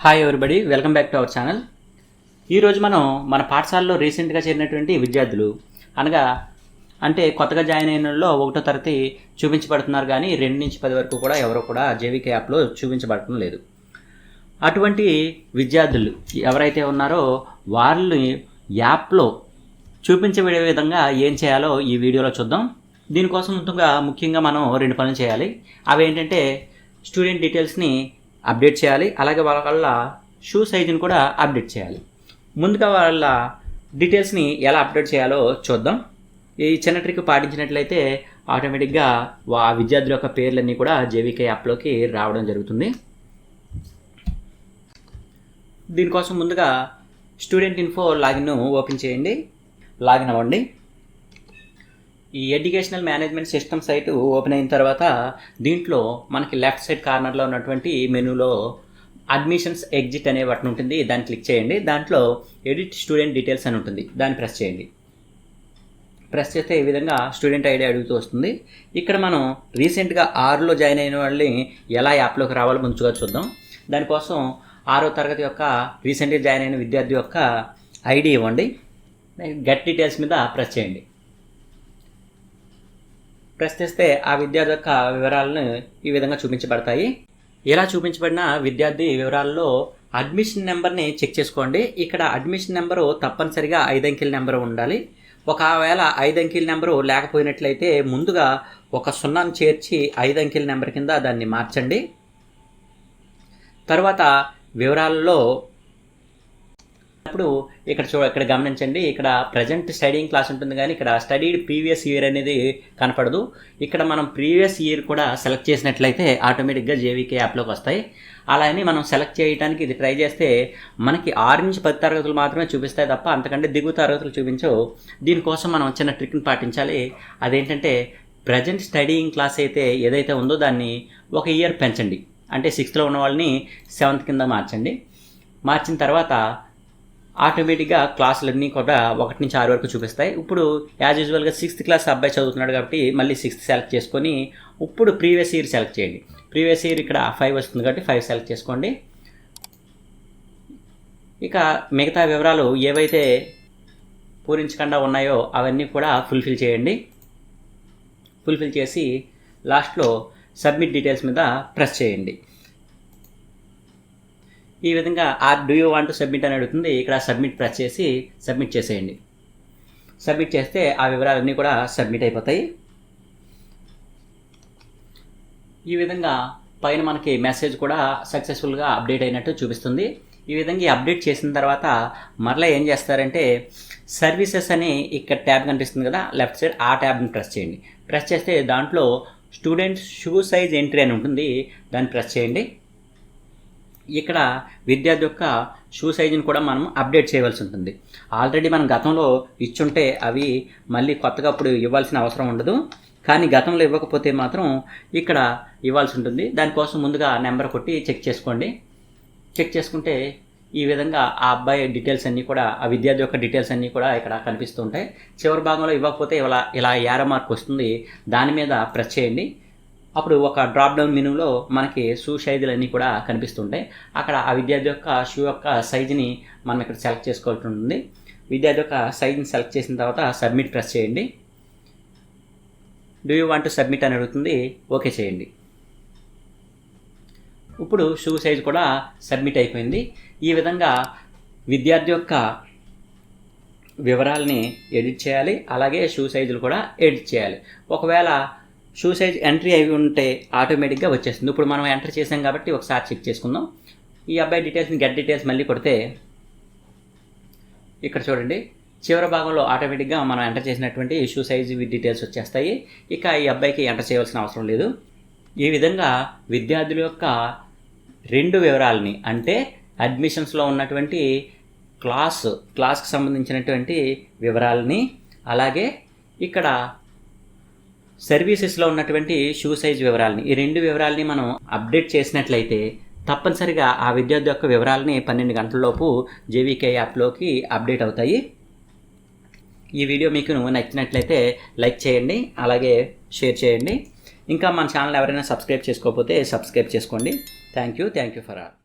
Hi everybody, welcome back to our channel. ఈరోజు మనం మన పాఠశాలలో రీసెంట్గా చేరినటువంటి విద్యార్థులు అంటే కొత్తగా జాయిన్ అయిన వాళ్ళలో 1వ తరగతి చూపించబడుతున్నారు, కానీ 2 నుంచి 10 వరకు కూడా ఎవరు కూడా జేవీకే యాప్లో చూపించబడటం లేదు. అటువంటి విద్యార్థులు ఎవరైతే ఉన్నారో వాళ్ళని యాప్లో చూపించబడే విధంగా ఏం చేయాలో ఈ వీడియోలో చూద్దాం. దీనికోసం ముఖ్యంగా మనం 2 పనులు చేయాలి. అవి ఏంటంటే స్టూడెంట్ డీటెయిల్స్ని అప్డేట్ చేయాలి, అలాగే వాళ్ళ షూ సైజుని కూడా అప్డేట్ చేయాలి. ముందుగా వాళ్ళ డీటెయిల్స్ని ఎలా అప్డేట్ చేయాలో చూద్దాం. ఈ చిన్న ట్రిక్ పాటించినట్లయితే ఆటోమేటిక్గా ఆ విద్యార్థుల యొక్క పేర్లన్నీ కూడా జేవీకే యాప్లోకి రావడం జరుగుతుంది. దీనికోసం ముందుగా స్టూడెంట్ ఇన్ఫో లాగిన్ ఓపెన్ చేయండి, లాగిన్ అవ్వండి. ఈ educational management system site open అయిన తర్వాత దీంట్లో మనకి లెఫ్ట్ సైడ్ కార్నర్లో ఉన్నటువంటి మెనూలో అడ్మిషన్స్ ఎగ్జిట్ అనే బటన్ ఉంటుంది, దాన్ని క్లిక్ చేయండి. దాంట్లో ఎడిట్ స్టూడెంట్ డీటెయిల్స్ అని ఉంటుంది, దాన్ని ప్రెస్ చేయండి. ప్రెస్ చేస్తే ఈ విధంగా స్టూడెంట్ ఐడి అడుగుతూ వస్తుంది. ఇక్కడ మనం రీసెంట్గా 6లో జాయిన్ అయిన వాళ్ళని ఎలా యాప్లోకి రావాలో ముందుగా చూద్దాం. దానికోసం 6వ తరగతి యొక్క రీసెంట్గా జాయిన్ అయిన విద్యార్థి యొక్క ఐడి ఇవ్వండి. గెట్ డీటెయిల్స్ మీద ప్రెస్ చేయండి. ప్రెస్ చేస్తే ఆ విద్యార్థి యొక్క వివరాలను ఈ విధంగా చూపించబడతాయి. ఇలా చూపించబడిన విద్యార్థి వివరాల్లో అడ్మిషన్ నెంబర్ని చెక్ చేసుకోండి. ఇక్కడ అడ్మిషన్ నెంబరు తప్పనిసరిగా 5 అంకెల నెంబరు ఉండాలి. ఒకవేళ 5 అంకెల నెంబరు లేకపోయినట్లయితే ముందుగా ఒక 0ని చేర్చి 5 అంకెల నెంబర్ కింద దాన్ని మార్చండి. తర్వాత వివరాల్లో ఇప్పుడు ఇక్కడ గమనించండి, ఇక్కడ ప్రజెంట్ స్టడీయింగ్ క్లాస్ ఉంటుంది, కానీ ఇక్కడ స్టడీడ్ ప్రీవియస్ ఇయర్ అనేది కనపడదు. ఇక్కడ మనం ప్రీవియస్ ఇయర్ కూడా సెలెక్ట్ చేసినట్లయితే ఆటోమేటిక్గా జేవీకే యాప్లోకి వస్తాయి. అలా అని మనం సెలెక్ట్ చేయడానికి ఇది ట్రై చేస్తే మనకి 6 నుంచి 10 తరగతులు మాత్రమే చూపిస్తాయి తప్ప అంతకంటే దిగువ తరగతులు చూపించవు. దీనికోసం మనం చిన్న ట్రిక్ని పాటించాలి. అదేంటంటే ప్రజెంట్ స్టడీయింగ్ క్లాస్ అయితే ఏదైతే ఉందో దాన్ని ఒక ఇయర్ పెంచండి. అంటే 6లో ఉన్న వాళ్ళని 7th కింద మార్చండి. మార్చిన తర్వాత ఆటోమేటిక్గా క్లాసులన్నీ కూడా 1 నుంచి 6 వరకు చూపిస్తాయి. ఇప్పుడు యాజ్ యూజువల్గా 6th క్లాస్ అబ్బాయి చదువుతున్నాడు కాబట్టి మళ్ళీ 6th సెలెక్ట్ చేసుకొని ఇప్పుడు ప్రీవియస్ ఇయర్ సెలెక్ట్ చేయండి. ప్రీవియస్ ఇయర్ ఇక్కడ 5 వస్తుంది కాబట్టి 5 సెలెక్ట్ చేసుకోండి. ఇక మిగతా వివరాలు ఏవైతే పూరించకుండా ఉన్నాయో అవన్నీ కూడా ఫుల్ఫిల్ చేయండి. ఫుల్ఫిల్ చేసి లాస్ట్లో సబ్మిట్ డీటెయిల్స్ మీద ప్రెస్ చేయండి. ఈ విధంగా do you want to submit అని అడుగుతుంది. ఇక్కడ సబ్మిట్ ప్రెస్ చేసి సబ్మిట్ చేసేయండి. సబ్మిట్ చేస్తే ఆ వివరాలన్నీ కూడా సబ్మిట్ అయిపోతాయి. ఈ విధంగా పైన మనకి మెసేజ్ కూడా సక్సెస్ఫుల్గా అప్డేట్ అయినట్టు చూపిస్తుంది. ఈ విధంగా అప్డేట్ చేసిన తర్వాత మరలా ఏం చేస్తారంటే సర్వీసెస్ అని ఇక్కడ ట్యాబ్ కనిపిస్తుంది కదా లెఫ్ట్ సైడ్, ఆ ట్యాబ్ని ప్రెస్ చేయండి. ప్రెస్ చేస్తే దాంట్లో స్టూడెంట్ షూ సైజ్ ఎంట్రీ అని ఉంటుంది, దాన్ని ప్రెస్ చేయండి. ఇక్కడ విద్యార్థి యొక్క షూ సైజుని కూడా మనం అప్డేట్ చేయవలసి ఉంటుంది. ఆల్రెడీ మనం గతంలో ఇచ్చుంటే అవి మళ్ళీ కొత్తగా అప్పుడు ఇవ్వాల్సిన అవసరం ఉండదు, కానీ గతంలో ఇవ్వకపోతే మాత్రం ఇక్కడ ఇవ్వాల్సి ఉంటుంది. దానికోసం ముందుగా నెంబర్ కొట్టి చెక్ చేసుకోండి. చెక్ చేసుకుంటే ఈ విధంగా ఆ అబ్బాయి డీటెయిల్స్ అన్నీ కూడా, ఆ విద్యార్థి యొక్క డీటెయిల్స్ అన్నీ కూడా ఇక్కడ కనిపిస్తూ ఉంటాయి. చివరి భాగంలో ఇవ్వకపోతే ఇలా యారో మార్క్ వస్తుంది, దాని మీద ప్రెస్ చేయండి. అప్పుడు ఒక డ్రాప్ డౌన్ మెనూలో మనకి షూ సైజులన్నీ కూడా కనిపిస్తుంటాయి. అక్కడ ఆ విద్యార్థి యొక్క షూ యొక్క సైజుని మనం ఇక్కడ సెలెక్ట్ చేసుకోవాల్సి ఉంటుంది. విద్యార్థి యొక్క సైజుని సెలెక్ట్ చేసిన తర్వాత సబ్మిట్ ప్రెస్ చేయండి. Do you want to submit అని అడుగుతుంది, ఓకే చేయండి. ఇప్పుడు షూ సైజు కూడా సబ్మిట్ అయిపోయింది. ఈ విధంగా విద్యార్థి యొక్క వివరాలని ఎడిట్ చేయాలి, అలాగే షూ సైజులు కూడా ఎడిట్ చేయాలి. ఒకవేళ షూ సైజ్ ఎంట్రీ అయి ఉంటే ఆటోమేటిక్గా వచ్చేస్తుంది. ఇప్పుడు మనం ఎంటర్ చేసాం కాబట్టి ఒకసారి చెక్ చేసుకుందాం. ఈ అబ్బాయి డీటెయిల్స్ని గెట్ డీటెయిల్స్ మళ్ళీ కొడితే ఇక్కడ చూడండి చివరి భాగంలో ఆటోమేటిక్గా మనం ఎంటర్ చేసినటువంటి షూ సైజ్ విత్ డీటెయిల్స్ వచ్చేస్తాయి. ఇక ఈ అబ్బాయికి ఎంటర్ చేయవలసిన అవసరం లేదు. ఈ విధంగా విద్యార్థుల యొక్క 2 వివరాలని, అంటే అడ్మిషన్స్లో ఉన్నటువంటి క్లాస్కి సంబంధించినటువంటి వివరాలని, అలాగే ఇక్కడ సర్వీసెస్లో ఉన్నటువంటి షూ సైజ్ వివరాలని, ఈ 2 వివరాలని మనం అప్డేట్ చేసినట్లయితే తప్పనిసరిగా ఆ విద్యార్థి యొక్క వివరాలని 12 గంటలలోపు జేవీకే యాప్లోకి అప్డేట్ అవుతాయి. ఈ వీడియో మీకు నచ్చినట్లయితే లైక్ చేయండి, అలాగే షేర్ చేయండి. ఇంకా మన ఛానల్ ఎవరైనా సబ్స్క్రైబ్ చేసుకోకపోతే సబ్స్క్రైబ్ చేసుకోండి. Thank you for all.